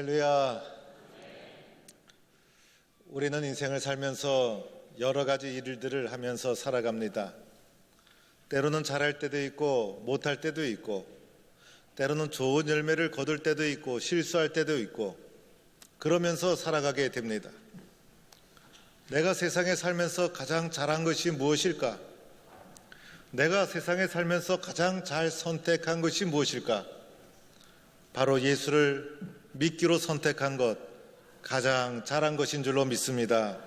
할렐루야. 우리는 인생을 살면서 여러 가지 일들을 하면서 살아갑니다. 때로는 잘할 때도 있고 못할 때도 있고, 때로는 좋은 열매를 거둘 때도 있고 실수할 때도 있고, 그러면서 살아가게 됩니다. 내가 세상에 살면서 가장 잘한 것이 무엇일까? 내가 세상에 살면서 가장 잘 선택한 것이 무엇일까? 바로 예수를 믿기로 선택한 것, 가장 잘한 것인 줄로 믿습니다.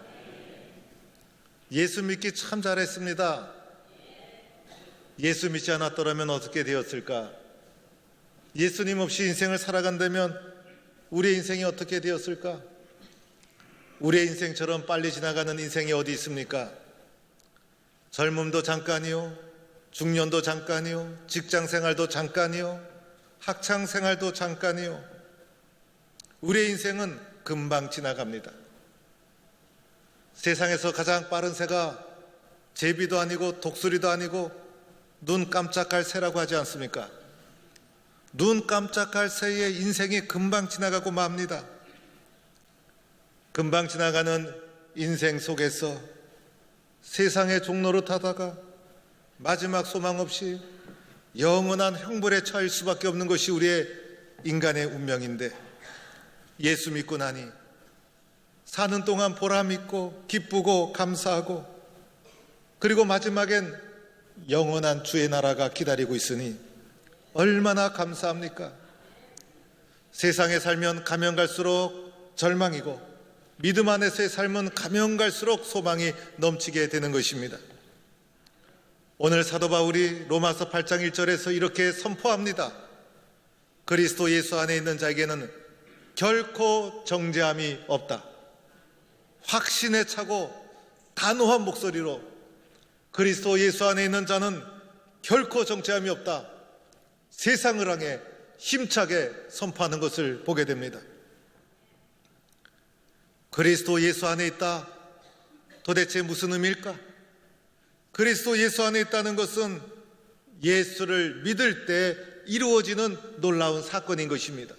예수 믿기 참 잘했습니다. 예수 믿지 않았더라면 어떻게 되었을까? 예수님 없이 인생을 살아간다면 우리의 인생이 어떻게 되었을까? 우리의 인생처럼 빨리 지나가는 인생이 어디 있습니까? 젊음도 잠깐이요, 중년도 잠깐이요, 직장생활도 잠깐이요, 학창생활도 잠깐이요. 우리의 인생은 금방 지나갑니다. 세상에서 가장 빠른 새가 제비도 아니고 독수리도 아니고 눈 깜짝할 새라고 하지 않습니까? 눈 깜짝할 새의 인생이 금방 지나가고 맙니다. 금방 지나가는 인생 속에서 세상의 종로로 타다가 마지막 소망 없이 영원한 형벌에 처할 수밖에 없는 것이 우리의 인간의 운명인데, 예수 믿고 나니 사는 동안 보람 있고 기쁘고 감사하고, 그리고 마지막엔 영원한 주의 나라가 기다리고 있으니 얼마나 감사합니까? 세상에 살면 가면 갈수록 절망이고, 믿음 안에서의 삶은 가면 갈수록 소망이 넘치게 되는 것입니다. 오늘 사도 바울이 로마서 8장 1절에서 이렇게 선포합니다. 그리스도 예수 안에 있는 자에게는 결코 정죄함이 없다. 확신에 차고 단호한 목소리로 그리스도 예수 안에 있는 자는 결코 정죄함이 없다, 세상을 향해 힘차게 선포하는 것을 보게 됩니다. 그리스도 예수 안에 있다, 도대체 무슨 의미일까? 그리스도 예수 안에 있다는 것은 예수를 믿을 때 이루어지는 놀라운 사건인 것입니다.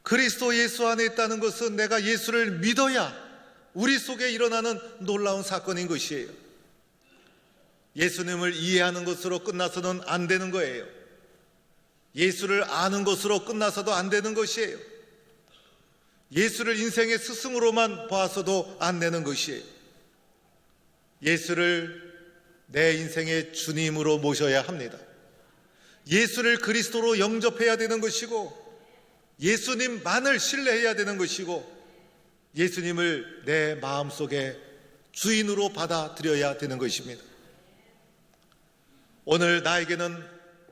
그리스도 예수 안에 있다는 것은 내가 예수를 믿어야 우리 속에 일어나는 놀라운 사건인 것이에요. 예수님을 이해하는 것으로 끝나서는 안 되는 거예요. 예수를 아는 것으로 끝나서도 안 되는 것이에요. 예수를 인생의 스승으로만 봐서도 안 되는 것이에요. 예수를 내 인생의 주님으로 모셔야 합니다. 예수를 그리스도로 영접해야 되는 것이고, 예수님만을 신뢰해야 되는 것이고, 예수님을 내 마음속에 주인으로 받아들여야 되는 것입니다. 오늘 나에게는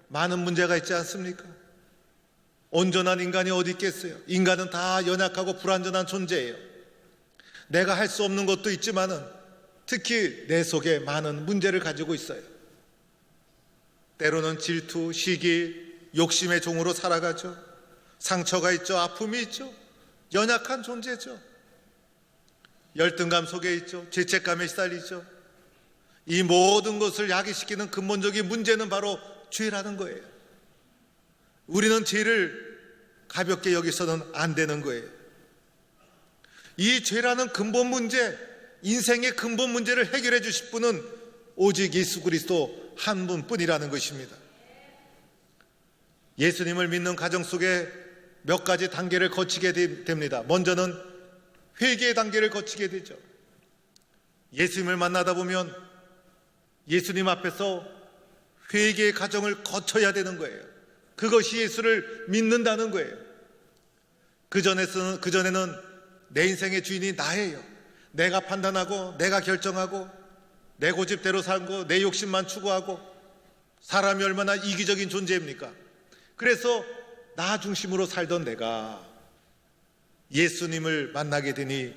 많은 문제가 있지 않습니까? 온전한 인간이 어디 있겠어요? 인간은 다 연약하고 불완전한 존재예요. 내가 할 수 없는 것도 있지만은 특히 내 속에 많은 문제를 가지고 있어요. 때로는 질투, 시기, 욕심의 종으로 살아가죠. 상처가 있죠. 아픔이 있죠. 연약한 존재죠. 열등감 속에 있죠. 죄책감에 시달리죠. 이 모든 것을 야기시키는 근본적인 문제는 바로 죄라는 거예요. 우리는 죄를 가볍게 여기서는 안 되는 거예요. 이 죄라는 근본 문제, 인생의 근본 문제를 해결해 주실 분은 오직 예수 그리스도 한 분뿐이라는 것입니다. 예수님을 믿는 가정 속에 몇 가지 단계를 거치게 됩니다. 먼저는 회개의 단계를 거치게 되죠. 예수님을 만나다 보면 예수님 앞에서 회개의 과정을 거쳐야 되는 거예요. 그것이 예수를 믿는다는 거예요. 그전에는 내 인생의 주인이 나예요. 내가 판단하고 내가 결정하고 내 고집대로 살고 내 욕심만 추구하고, 사람이 얼마나 이기적인 존재입니까? 그래서 나 중심으로 살던 내가 예수님을 만나게 되니,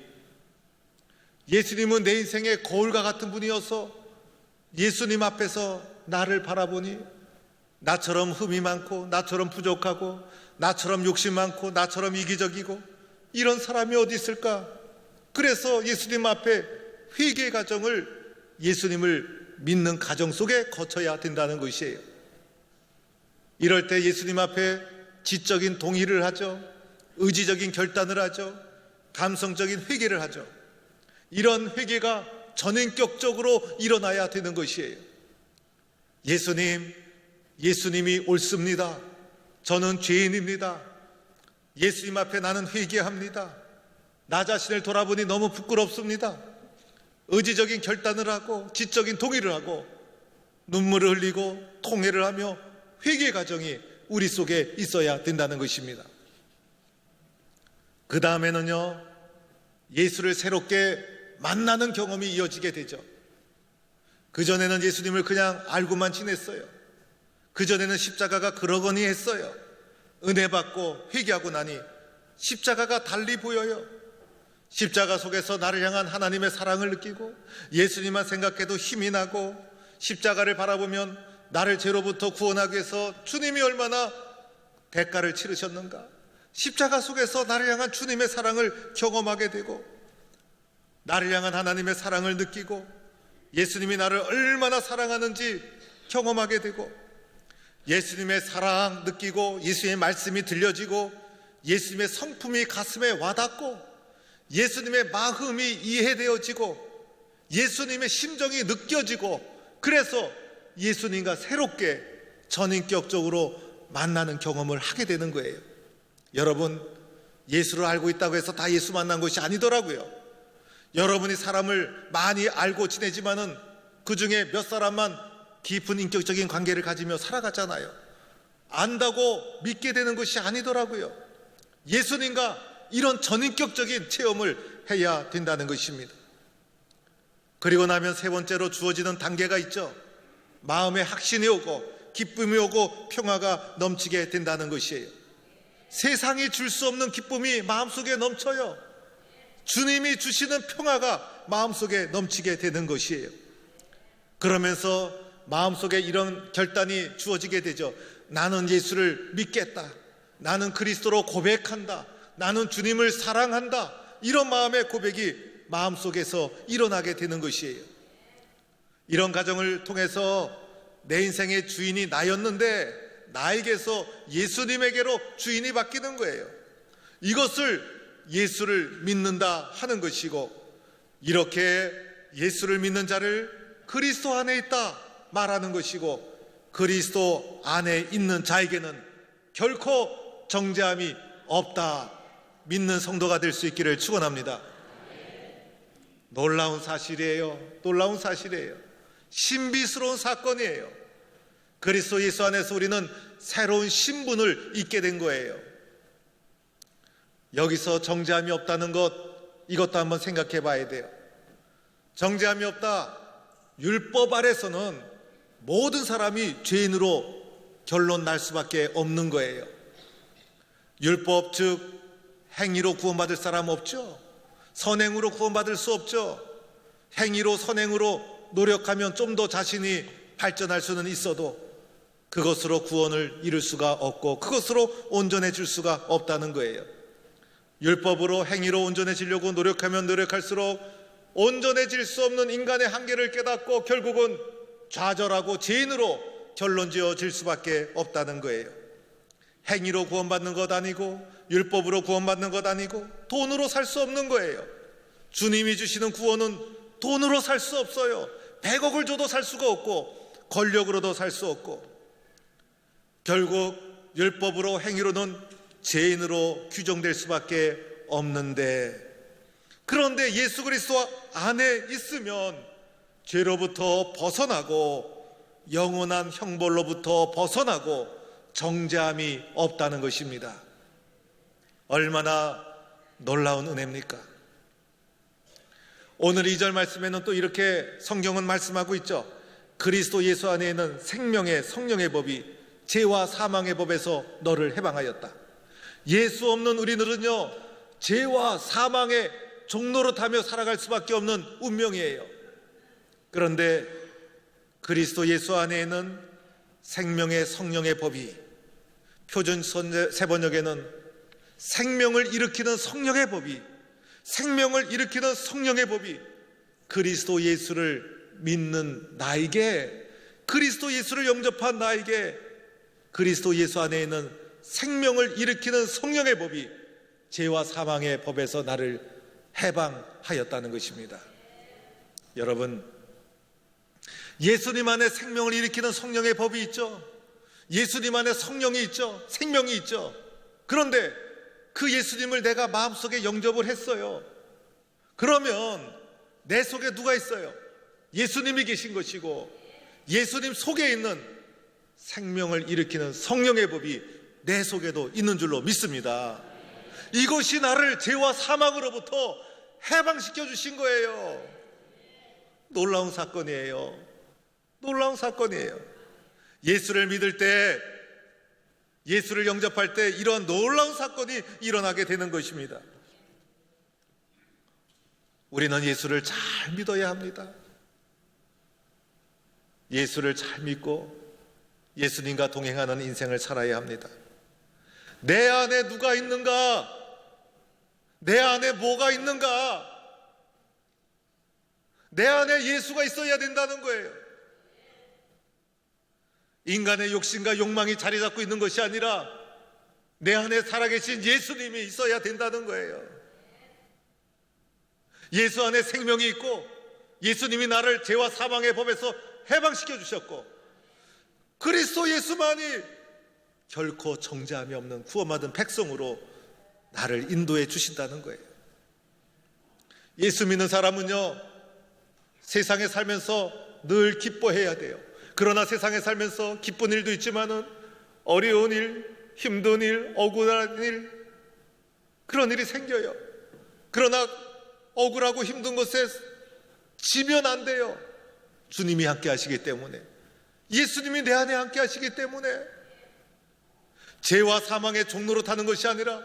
예수님은 내 인생의 거울과 같은 분이어서 예수님 앞에서 나를 바라보니 나처럼 흠이 많고 나처럼 부족하고 나처럼 욕심 많고 나처럼 이기적이고 이런 사람이 어디 있을까? 그래서 예수님 앞에 회개의 과정을, 예수님을 믿는 가정 속에 거쳐야 된다는 것이에요. 이럴 때 예수님 앞에 지적인 동의를 하죠. 의지적인 결단을 하죠. 감성적인 회개를 하죠. 이런 회개가 전인격적으로 일어나야 되는 것이에요. 예수님이 옳습니다. 저는 죄인입니다. 예수님 앞에 나는 회개합니다. 나 자신을 돌아보니 너무 부끄럽습니다. 의지적인 결단을 하고 지적인 동의를 하고 눈물을 흘리고 통회를 하며 회개 과정이 우리 속에 있어야 된다는 것입니다. 그 다음에는요, 예수를 새롭게 만나는 경험이 이어지게 되죠. 그전에는 예수님을 그냥 알고만 지냈어요. 그전에는 십자가가 그러거니 했어요. 은혜 받고 회개하고 나니 십자가가 달리 보여요. 십자가 속에서 나를 향한 하나님의 사랑을 느끼고 예수님만 생각해도 힘이 나고 십자가를 바라보면 나를 죄로부터 구원하기 위해서 주님이 얼마나 대가를 치르셨는가, 십자가 속에서 나를 향한 주님의 사랑을 경험하게 되고 나를 향한 하나님의 사랑을 느끼고 예수님이 나를 얼마나 사랑하는지 경험하게 되고 예수님의 사랑 느끼고 예수님의 말씀이 들려지고 예수님의 성품이 가슴에 와닿고 예수님의 마음이 이해되어지고 예수님의 심정이 느껴지고 그래서 예수님과 새롭게 전인격적으로 만나는 경험을 하게 되는 거예요. 여러분, 예수를 알고 있다고 해서 다 예수 만난 것이 아니더라고요. 여러분이 사람을 많이 알고 지내지만은 그 중에 몇 사람만 깊은 인격적인 관계를 가지며 살아가잖아요. 안다고 믿게 되는 것이 아니더라고요. 예수님과 이런 전인격적인 체험을 해야 된다는 것입니다. 그리고 나면 세 번째로 주어지는 단계가 있죠. 마음에 확신이 오고 기쁨이 오고 평화가 넘치게 된다는 것이에요. 세상이 줄 수 없는 기쁨이 마음속에 넘쳐요. 주님이 주시는 평화가 마음속에 넘치게 되는 것이에요. 그러면서 마음속에 이런 결단이 주어지게 되죠. 나는 예수를 믿겠다. 나는 그리스도로 고백한다. 나는 주님을 사랑한다. 이런 마음의 고백이 마음속에서 일어나게 되는 것이에요. 이런 과정을 통해서 내 인생의 주인이 나였는데 나에게서 예수님에게로 주인이 바뀌는 거예요. 이것을 예수를 믿는다 하는 것이고, 이렇게 예수를 믿는 자를 그리스도 안에 있다 말하는 것이고, 그리스도 안에 있는 자에게는 결코 정죄함이 없다 믿는 성도가 될 수 있기를 축원합니다. 놀라운 사실이에요. 놀라운 사실이에요. 신비스러운 사건이에요. 그리스도 예수 안에서 우리는 새로운 신분을 잊게 된 거예요. 여기서 정죄함이 없다는 것, 이것도 한번 생각해 봐야 돼요. 정죄함이 없다. 율법 아래서는 모든 사람이 죄인으로 결론 날 수밖에 없는 거예요. 율법 즉 행위로 구원받을 사람 없죠. 선행으로 구원받을 수 없죠. 행위로 선행으로 노력하면 좀 더 자신이 발전할 수는 있어도 그것으로 구원을 이룰 수가 없고 그것으로 온전해질 수가 없다는 거예요. 율법으로 행위로 온전해지려고 노력하면 노력할수록 온전해질 수 없는 인간의 한계를 깨닫고 결국은 좌절하고 죄인으로 결론지어질 수밖에 없다는 거예요. 행위로 구원받는 것 아니고 율법으로 구원받는 것 아니고 돈으로 살 수 없는 거예요. 주님이 주시는 구원은 돈으로 살 수 없어요. 100억을 줘도 살 수가 없고 권력으로도 살 수 없고 결국 율법으로 행위로는 죄인으로 규정될 수밖에 없는데, 그런데 예수 그리스도 안에 있으면 죄로부터 벗어나고 영원한 형벌로부터 벗어나고 정죄함이 없다는 것입니다. 얼마나 놀라운 은혜입니까? 오늘 2절 말씀에는 또 이렇게 성경은 말씀하고 있죠. 그리스도 예수 안에 있는 생명의 성령의 법이 죄와 사망의 법에서 너를 해방하였다. 예수 없는 우리들은요, 죄와 사망의 종로로 타며 살아갈 수밖에 없는 운명이에요. 그런데 그리스도 예수 안에 있는 생명의 성령의 법이, 표준 세번역에는 생명을 일으키는 성령의 법이, 생명을 일으키는 성령의 법이 그리스도 예수를 믿는 나에게, 그리스도 예수를 영접한 나에게 그리스도 예수 안에 있는 생명을 일으키는 성령의 법이 죄와 사망의 법에서 나를 해방하였다는 것입니다. 여러분, 예수님 안에 생명을 일으키는 성령의 법이 있죠. 예수님 안에 성령이 있죠. 생명이 있죠. 그런데 그 예수님을 내가 마음속에 영접을 했어요. 그러면 내 속에 누가 있어요? 예수님이 계신 것이고, 예수님 속에 있는 생명을 일으키는 성령의 법이 내 속에도 있는 줄로 믿습니다. 이것이 나를 죄와 사망으로부터 해방시켜 주신 거예요. 놀라운 사건이에요. 놀라운 사건이에요. 예수를 믿을 때, 예수를 영접할 때 이런 놀라운 사건이 일어나게 되는 것입니다. 우리는 예수를 잘 믿어야 합니다. 예수를 잘 믿고 예수님과 동행하는 인생을 살아야 합니다. 내 안에 누가 있는가? 내 안에 뭐가 있는가? 내 안에 예수가 있어야 된다는 거예요. 인간의 욕심과 욕망이 자리 잡고 있는 것이 아니라 내 안에 살아계신 예수님이 있어야 된다는 거예요. 예수 안에 생명이 있고 예수님이 나를 죄와 사망의 법에서 해방시켜 주셨고, 그리스도 예수만이 결코 정죄함이 없는 구원받은 백성으로 나를 인도해 주신다는 거예요. 예수 믿는 사람은요, 세상에 살면서 늘 기뻐해야 돼요. 그러나 세상에 살면서 기쁜 일도 있지만은 어려운 일, 힘든 일, 억울한 일, 그런 일이 생겨요. 그러나 억울하고 힘든 것에 지면 안 돼요. 주님이 함께 하시기 때문에, 예수님이 내 안에 함께 하시기 때문에, 죄와 사망의 종로로 타는 것이 아니라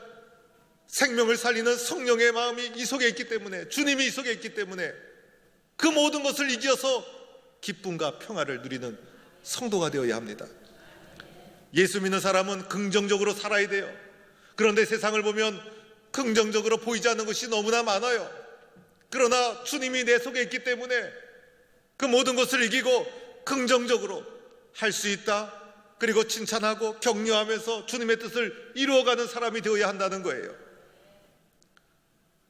생명을 살리는 성령의 마음이 이 속에 있기 때문에, 주님이 이 속에 있기 때문에 그 모든 것을 이겨서 기쁨과 평화를 누리는 성도가 되어야 합니다. 예수 믿는 사람은 긍정적으로 살아야 돼요. 그런데 세상을 보면 긍정적으로 보이지 않는 것이 너무나 많아요. 그러나 주님이 내 속에 있기 때문에 그 모든 것을 이기고 긍정적으로 할 수 있다. 그리고 칭찬하고 격려하면서 주님의 뜻을 이루어가는 사람이 되어야 한다는 거예요.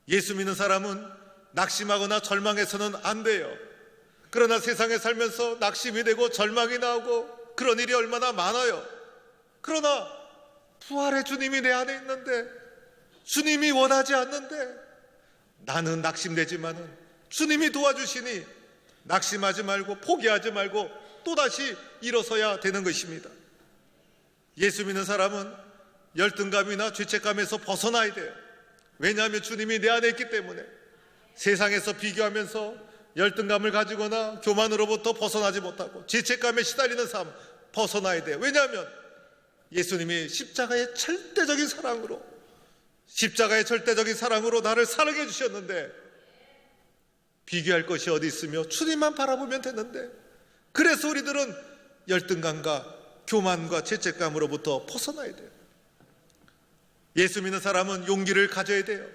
예수 믿는 사람은 낙심하거나 절망해서는 안 돼요. 그러나 세상에 살면서 낙심이 되고 절망이 나오고 그런 일이 얼마나 많아요. 그러나 부활의 주님이 내 안에 있는데, 주님이 원하지 않는데 나는 낙심되지만은 주님이 도와주시니 낙심하지 말고 포기하지 말고 또다시 일어서야 되는 것입니다. 예수 믿는 사람은 열등감이나 죄책감에서 벗어나야 돼요. 왜냐하면 주님이 내 안에 있기 때문에. 세상에서 비교하면서 열등감을 가지거나 교만으로부터 벗어나지 못하고 죄책감에 시달리는 삶 벗어나야 돼요. 왜냐하면 예수님이 십자가의 절대적인 사랑으로 나를 사랑해 주셨는데, 비교할 것이 어디 있으며 주님만 바라보면 되는데, 그래서 우리들은 열등감과 교만과 죄책감으로부터 벗어나야 돼요. 예수 믿는 사람은 용기를 가져야 돼요.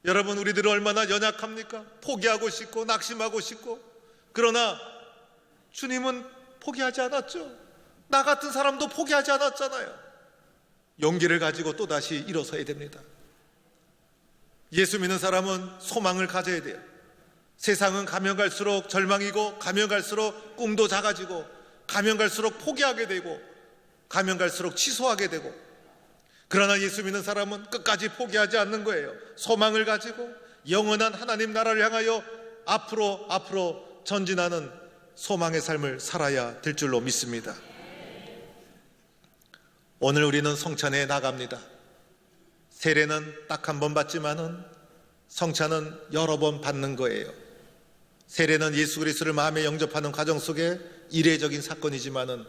여러분, 우리들은 얼마나 연약합니까? 포기하고 싶고 낙심하고 싶고. 그러나 주님은 포기하지 않았죠. 나 같은 사람도 포기하지 않았잖아요. 용기를 가지고 또다시 일어서야 됩니다. 예수 믿는 사람은 소망을 가져야 돼요. 세상은 가면 갈수록 절망이고, 가면 갈수록 꿈도 작아지고, 가면 갈수록 포기하게 되고, 가면 갈수록 취소하게 되고, 그러나 예수 믿는 사람은 끝까지 포기하지 않는 거예요. 소망을 가지고 영원한 하나님 나라를 향하여 앞으로 전진하는 소망의 삶을 살아야 될 줄로 믿습니다. 오늘 우리는 성찬에 나갑니다. 세례는 딱 한 번 받지만은 성찬은 여러 번 받는 거예요. 세례는 예수 그리스도를 마음에 영접하는 과정 속에 이례적인 사건이지만은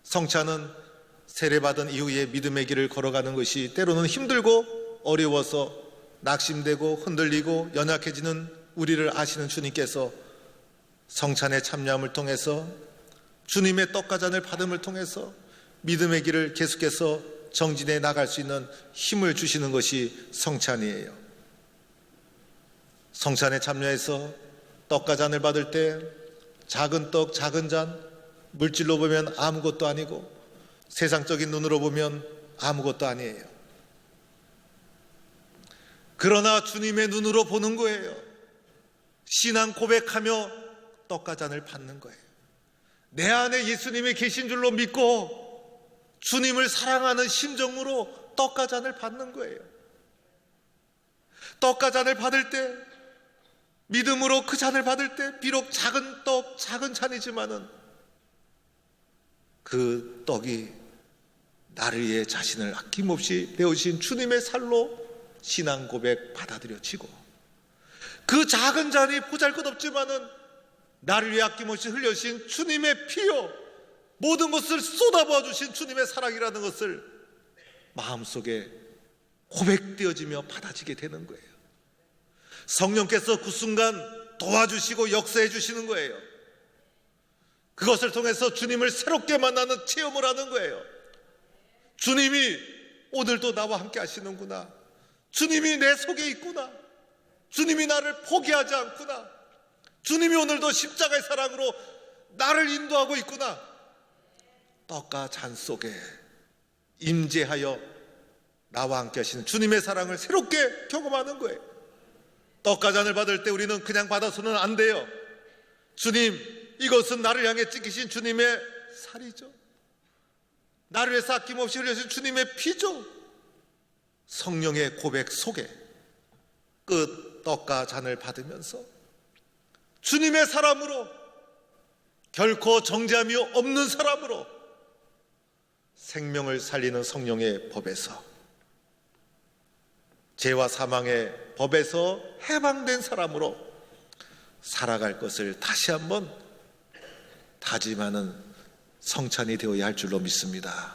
성찬은 세례받은 이후에 믿음의 길을 걸어가는 것이 때로는 힘들고 어려워서 낙심되고 흔들리고 연약해지는 우리를 아시는 주님께서 성찬의 참여함을 통해서, 주님의 떡과 잔을 받음을 통해서 믿음의 길을 계속해서 정진해 나갈 수 있는 힘을 주시는 것이 성찬이에요. 성찬에 참여해서 떡과 잔을 받을 때 작은 떡, 작은 잔, 물질로 보면 아무것도 아니고 세상적인 눈으로 보면 아무것도 아니에요. 그러나 주님의 눈으로 보는 거예요. 신앙 고백하며 떡과 잔을 받는 거예요. 내 안에 예수님이 계신 줄로 믿고 주님을 사랑하는 심정으로 떡과 잔을 받는 거예요. 떡과 잔을 받을 때, 믿음으로 그 잔을 받을 때 비록 작은 떡, 작은 잔이지만은 그 떡이 나를 위해 자신을 아낌없이 내어주신 주님의 살로 신앙 고백 받아들여지고, 그 작은 잔이 보잘것없지만은 나를 위해 아낌없이 흘려주신 주님의 피요 모든 것을 쏟아부어 주신 주님의 사랑이라는 것을 마음속에 고백되어지며 받아지게 되는 거예요. 성령께서 그 순간 도와주시고 역사해 주시는 거예요. 그것을 통해서 주님을 새롭게 만나는 체험을 하는 거예요. 주님이 오늘도 나와 함께 하시는구나. 주님이 내 속에 있구나. 주님이 나를 포기하지 않구나. 주님이 오늘도 십자가의 사랑으로 나를 인도하고 있구나. 떡과 잔 속에 임재하여 나와 함께 하시는 주님의 사랑을 새롭게 경험하는 거예요. 떡과 잔을 받을 때 우리는 그냥 받아서는 안 돼요. 주님, 이것은 나를 향해 찢기신 주님의 살이죠. 나를 위해서 아낌없이 흘려주신 주님의 피죠. 성령의 고백 속에 그 떡과 잔을 받으면서 주님의 사람으로, 결코 정죄함이 없는 사람으로, 생명을 살리는 성령의 법에서, 죄와 사망의 법에서 해방된 사람으로 살아갈 것을 다시 한번 다짐하는 성찬이 되어야 할 줄로 믿습니다.